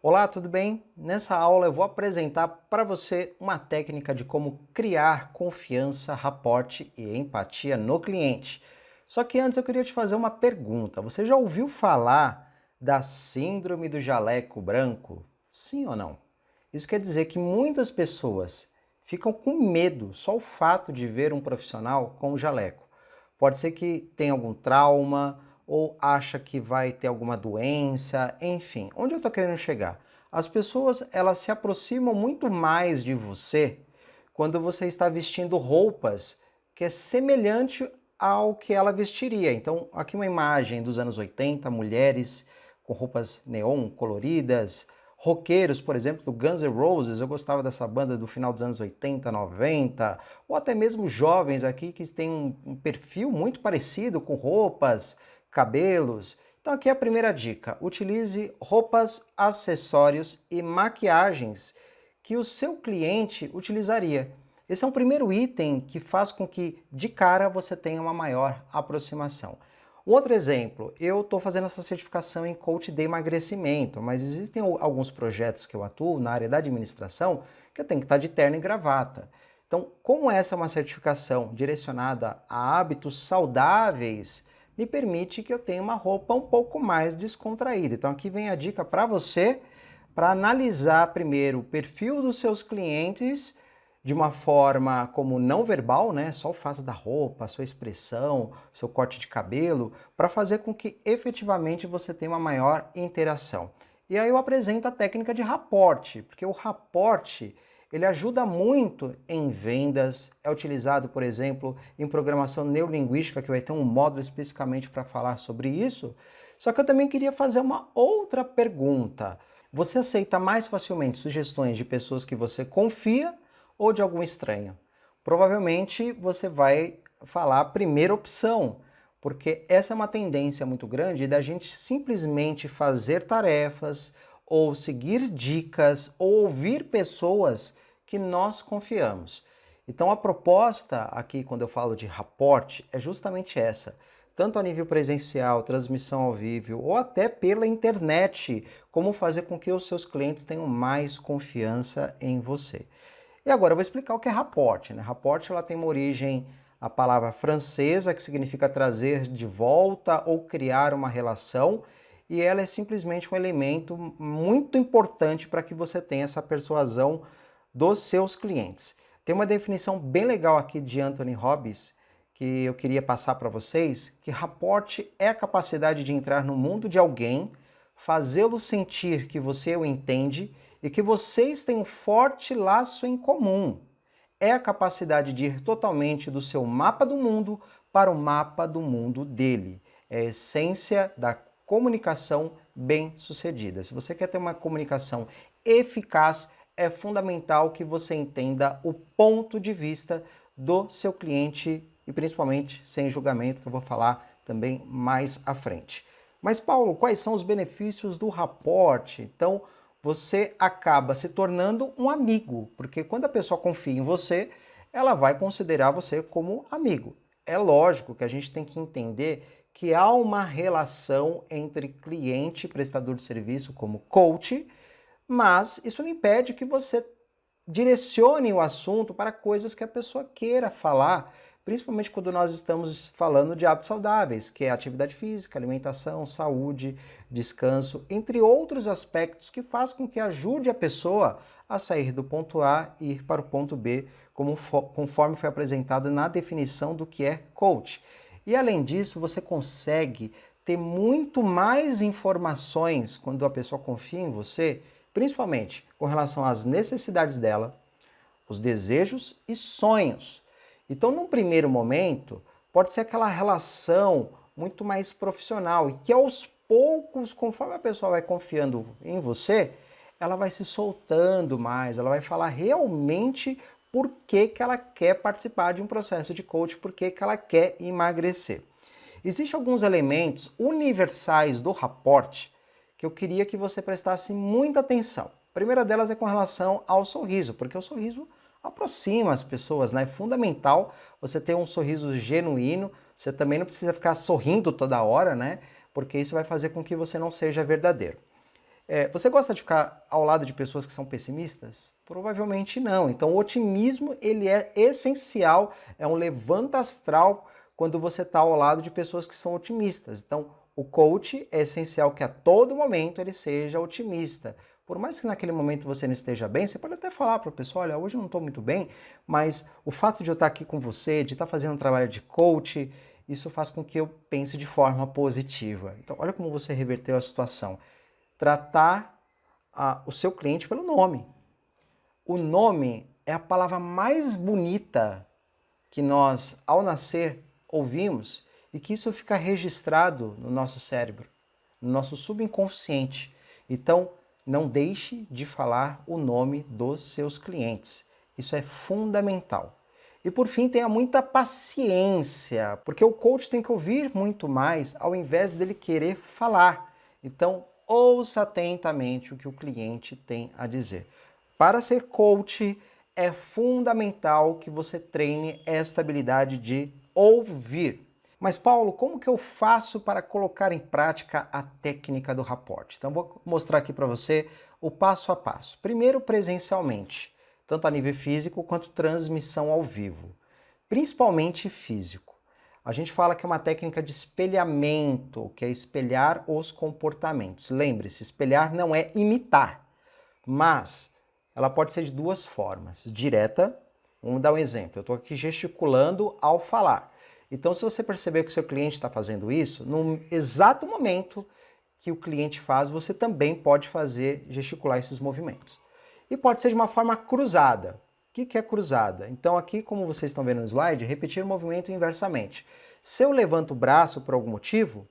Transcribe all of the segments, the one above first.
Olá, tudo bem? Nessa aula eu vou apresentar para você uma técnica de como criar confiança, raporte e empatia no cliente. Só que antes eu queria te fazer uma pergunta. Você já ouviu falar da síndrome do jaleco branco? Sim ou não? Isso quer dizer que muitas pessoas ficam com medo só o fato de ver um profissional com o jaleco. Pode ser que tenha algum trauma ou acha que vai ter alguma doença, enfim. Onde eu estou querendo chegar? As pessoas, elas se aproximam muito mais de você quando você está vestindo roupas que é semelhante ao que ela vestiria. Então, aqui uma imagem dos anos 80, mulheres com roupas neon coloridas, roqueiros, por exemplo, do Guns N' Roses, eu gostava dessa banda do final dos anos 80, 90, ou até mesmo jovens aqui que têm um perfil muito parecido com roupas, cabelos. Então aqui é a primeira dica, utilize roupas, acessórios e maquiagens que o seu cliente utilizaria. Esse é um primeiro item que faz com que, de cara, você tenha uma maior aproximação. Um outro exemplo, eu estou fazendo essa certificação em coach de emagrecimento, mas existem alguns projetos que eu atuo na área da administração que eu tenho que estar de terno e gravata. Então, como essa é uma certificação direcionada a hábitos saudáveis, me permite que eu tenha uma roupa um pouco mais descontraída. Então, aqui vem a dica para você, para analisar primeiro o perfil dos seus clientes de uma forma como não verbal, né? Só o fato da roupa, a sua expressão, seu corte de cabelo, para fazer com que efetivamente você tenha uma maior interação. E aí eu apresento a técnica de raporte, porque o raporte ele ajuda muito em vendas, é utilizado, por exemplo, em programação neurolinguística, que vai ter um módulo especificamente para falar sobre isso. Só que eu também queria fazer uma outra pergunta. Você aceita mais facilmente sugestões de pessoas que você confia ou de algum estranho? Provavelmente você vai falar a primeira opção, porque essa é uma tendência muito grande da gente simplesmente fazer tarefas ou seguir dicas ou ouvir pessoas que nós confiamos. Então a proposta aqui, quando eu falo de raporte, é justamente essa. Tanto a nível presencial, transmissão ao vivo ou até pela internet, como fazer com que os seus clientes tenham mais confiança em você. E agora eu vou explicar o que é raporte, né? Raporte ela tem uma origem, a palavra francesa, que significa trazer de volta ou criar uma relação, e ela é simplesmente um elemento muito importante para que você tenha essa persuasão dos seus clientes. Tem uma definição bem legal aqui de Anthony Robbins, que eu queria passar para vocês, que raporte é a capacidade de entrar no mundo de alguém, fazê-lo sentir que você o entende e que vocês têm um forte laço em comum. É a capacidade de ir totalmente do seu mapa do mundo para o mapa do mundo dele. É a essência da comunicação bem-sucedida. Se você quer ter uma comunicação eficaz, é fundamental que você entenda o ponto de vista do seu cliente e principalmente sem julgamento, que eu vou falar também mais à frente. Mas Paulo, quais são os benefícios do raporte? Então, você acaba se tornando um amigo, porque quando a pessoa confia em você, ela vai considerar você como amigo. É lógico que a gente tem que entender que há uma relação entre cliente e prestador de serviço como coach, mas isso não impede que você direcione o assunto para coisas que a pessoa queira falar, principalmente quando nós estamos falando de hábitos saudáveis, que é atividade física, alimentação, saúde, descanso, entre outros aspectos que faz com que ajude a pessoa a sair do ponto A e ir para o ponto B, conforme foi apresentado na definição do que é coach. E além disso, você consegue ter muito mais informações quando a pessoa confia em você, principalmente com relação às necessidades dela, os desejos e sonhos. Então, num primeiro momento, pode ser aquela relação muito mais profissional e que aos poucos, conforme a pessoa vai confiando em você, ela vai se soltando mais, ela vai falar realmente por que que ela quer participar de um processo de coach, por que que ela quer emagrecer. Existem alguns elementos universais do raporte que eu queria que você prestasse muita atenção. A primeira delas é com relação ao sorriso, porque o sorriso aproxima as pessoas, né? É fundamental você ter um sorriso genuíno, você também não precisa ficar sorrindo toda hora, né? Porque isso vai fazer com que você não seja verdadeiro. Você gosta de ficar ao lado de pessoas que são pessimistas? Provavelmente não. Então, o otimismo ele é essencial, é um levanta astral quando você está ao lado de pessoas que são otimistas. Então, o coach é essencial que a todo momento ele seja otimista. Por mais que naquele momento você não esteja bem, você pode até falar para a pessoa, olha, hoje eu não estou muito bem, mas o fato de eu estar aqui com você, de estar fazendo um trabalho de coach, isso faz com que eu pense de forma positiva. Então, olha como você reverteu a situação. Tratar o seu cliente pelo nome. O nome é a palavra mais bonita que nós, ao nascer, ouvimos e que isso fica registrado no nosso cérebro, no nosso subconsciente. Então, não deixe de falar o nome dos seus clientes. Isso é fundamental. E por fim, tenha muita paciência, porque o coach tem que ouvir muito mais ao invés dele querer falar. Então, ouça atentamente o que o cliente tem a dizer. Para ser coach, é fundamental que você treine esta habilidade de ouvir. Mas Paulo, como que eu faço para colocar em prática a técnica do rapport? Então vou mostrar aqui para você o passo a passo. Primeiro presencialmente, tanto a nível físico quanto transmissão ao vivo. Principalmente físico. A gente fala que é uma técnica de espelhamento, que é espelhar os comportamentos. Lembre-se, espelhar não é imitar, mas ela pode ser de duas formas. Direta, vamos dar um exemplo. Eu estou aqui gesticulando ao falar. Então, se você perceber que o seu cliente está fazendo isso, no exato momento que o cliente faz, você também pode gesticular esses movimentos. E pode ser de uma forma cruzada. O que é cruzada? Então, aqui, como vocês estão vendo no slide, repetir o movimento inversamente. Se eu levanto o braço por algum motivo,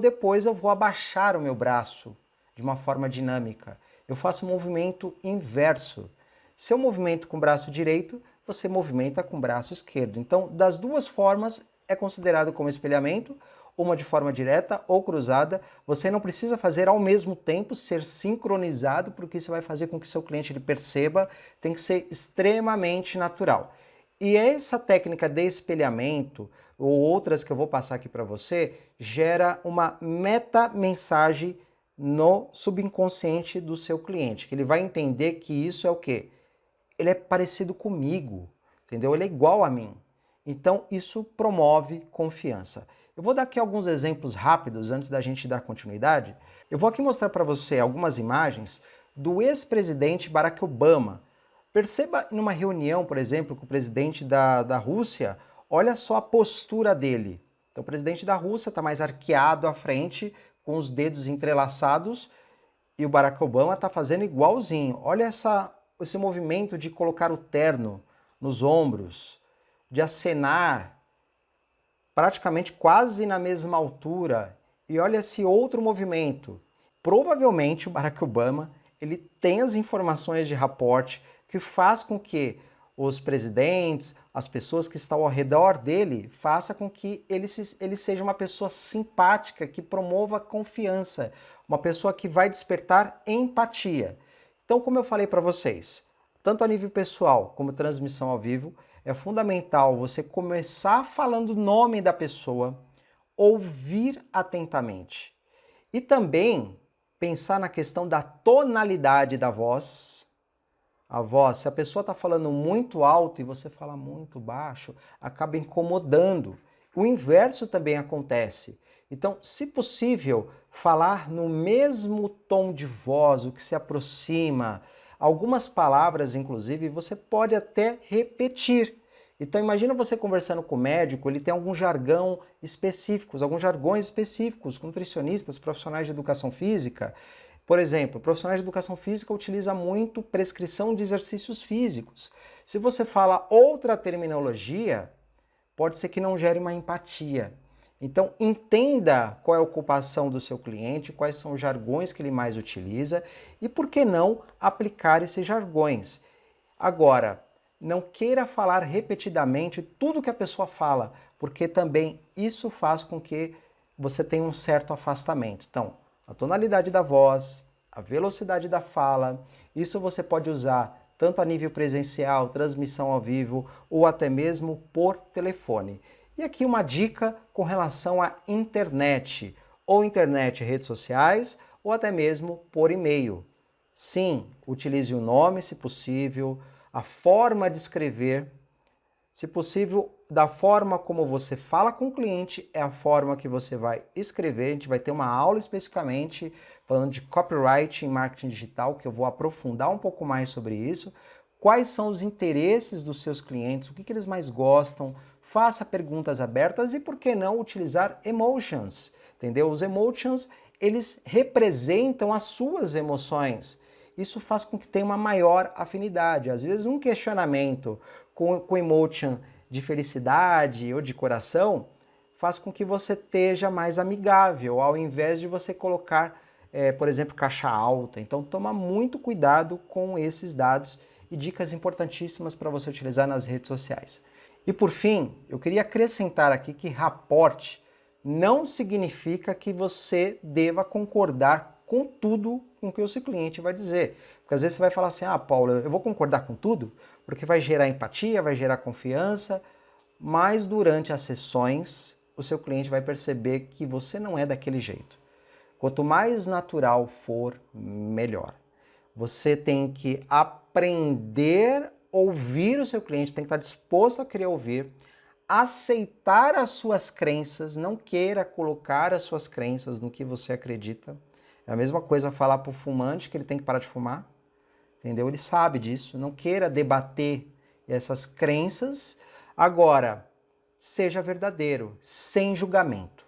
depois eu vou abaixar o meu braço de uma forma dinâmica. Eu faço um movimento inverso. Se eu movimento com o braço direito, você movimenta com o braço esquerdo. Então, das duas formas, é considerado como espelhamento, uma de forma direta ou cruzada. Você não precisa fazer ao mesmo tempo, ser sincronizado, porque isso vai fazer com que seu cliente ele perceba, tem que ser extremamente natural. E essa técnica de espelhamento, ou outras que eu vou passar aqui para você, gera uma meta-mensagem no subconsciente do seu cliente, que ele vai entender que isso é o quê? Ele é parecido comigo, entendeu? Ele é igual a mim. Então, isso promove confiança. Eu vou dar aqui alguns exemplos rápidos antes da gente dar continuidade. Eu vou aqui mostrar para você algumas imagens do ex-presidente Barack Obama. Perceba numa reunião, por exemplo, com o presidente da Rússia, olha só a postura dele. Então, o presidente da Rússia está mais arqueado à frente, com os dedos entrelaçados, e o Barack Obama está fazendo igualzinho. Olha esse movimento de colocar o terno nos ombros, de acenar praticamente quase na mesma altura. E olha esse outro movimento. Provavelmente o Barack Obama ele tem as informações de rapport que faz com que os presidentes, as pessoas que estão ao redor dele, faça com que ele seja uma pessoa simpática, que promova confiança, uma pessoa que vai despertar empatia. Então, como eu falei para vocês, tanto a nível pessoal como transmissão ao vivo, é fundamental você começar falando o nome da pessoa, ouvir atentamente e também pensar na questão da tonalidade da voz. A voz, se a pessoa está falando muito alto e você fala muito baixo, acaba incomodando. O inverso também acontece. Então, se possível, falar no mesmo tom de voz, o que se aproxima. Algumas palavras, inclusive, você pode até repetir. Então, imagina você conversando com o médico, ele tem algum jargão específicos, alguns jargões específicos, com nutricionistas, profissionais de educação física. Por exemplo, profissionais de educação física utilizam muito prescrição de exercícios físicos. Se você fala outra terminologia, pode ser que não gere uma empatia. Então, entenda qual é a ocupação do seu cliente, quais são os jargões que ele mais utiliza e, por que não, aplicar esses jargões. Agora, não queira falar repetidamente tudo que a pessoa fala, porque também isso faz com que você tenha um certo afastamento. Então, a tonalidade da voz, a velocidade da fala, isso você pode usar tanto a nível presencial, transmissão ao vivo ou até mesmo por telefone. E aqui uma dica com relação à internet, ou internet redes sociais, ou até mesmo por e-mail. Sim, utilize o nome, se possível, a forma de escrever, se possível, da forma como você fala com o cliente, é a forma que você vai escrever. A gente vai ter uma aula especificamente falando de copyright em marketing digital, que eu vou aprofundar um pouco mais sobre isso. Quais são os interesses dos seus clientes, o que eles mais gostam, faça perguntas abertas e por que não utilizar emotions, entendeu? Os emotions, eles representam as suas emoções. Isso faz com que tenha uma maior afinidade. Às vezes um questionamento com emotion de felicidade ou de coração faz com que você esteja mais amigável, ao invés de você colocar, por exemplo, caixa alta. Então toma muito cuidado com esses dados e dicas importantíssimas para você utilizar nas redes sociais. E por fim, eu queria acrescentar aqui que rapport não significa que você deva concordar com tudo com que o seu cliente vai dizer. Porque às vezes você vai falar assim, Paulo, eu vou concordar com tudo, porque vai gerar empatia, vai gerar confiança, mas durante as sessões o seu cliente vai perceber que você não é daquele jeito. Quanto mais natural for, melhor. Você tem que aprender a ouvir o seu cliente, tem que estar disposto a querer ouvir, aceitar as suas crenças, não queira colocar as suas crenças no que você acredita. É a mesma coisa falar para o fumante que ele tem que parar de fumar, entendeu? Ele sabe disso, não queira debater essas crenças. Agora, seja verdadeiro, sem julgamento.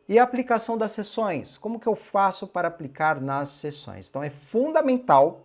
E a aplicação das sessões? Como que eu faço para aplicar nas sessões? Então é fundamental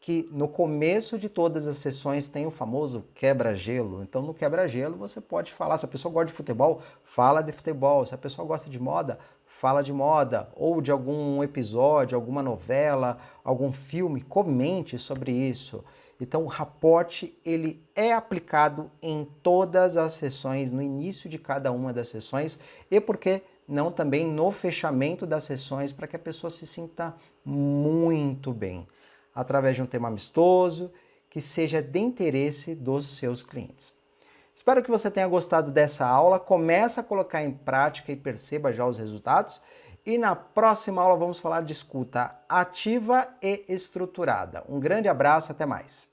que no começo de todas as sessões tem o famoso quebra-gelo. Então no quebra-gelo você pode falar, se a pessoa gosta de futebol, fala de futebol. Se a pessoa gosta de moda, fala de moda. Ou de algum episódio, alguma novela, algum filme, comente sobre isso. Então o rapport, ele é aplicado em todas as sessões, no início de cada uma das sessões, e porque não também no fechamento das sessões, para que a pessoa se sinta muito bem, através de um tema amistoso, que seja de interesse dos seus clientes. Espero que você tenha gostado dessa aula, comece a colocar em prática e perceba já os resultados. E na próxima aula vamos falar de escuta ativa e estruturada. Um grande abraço, até mais!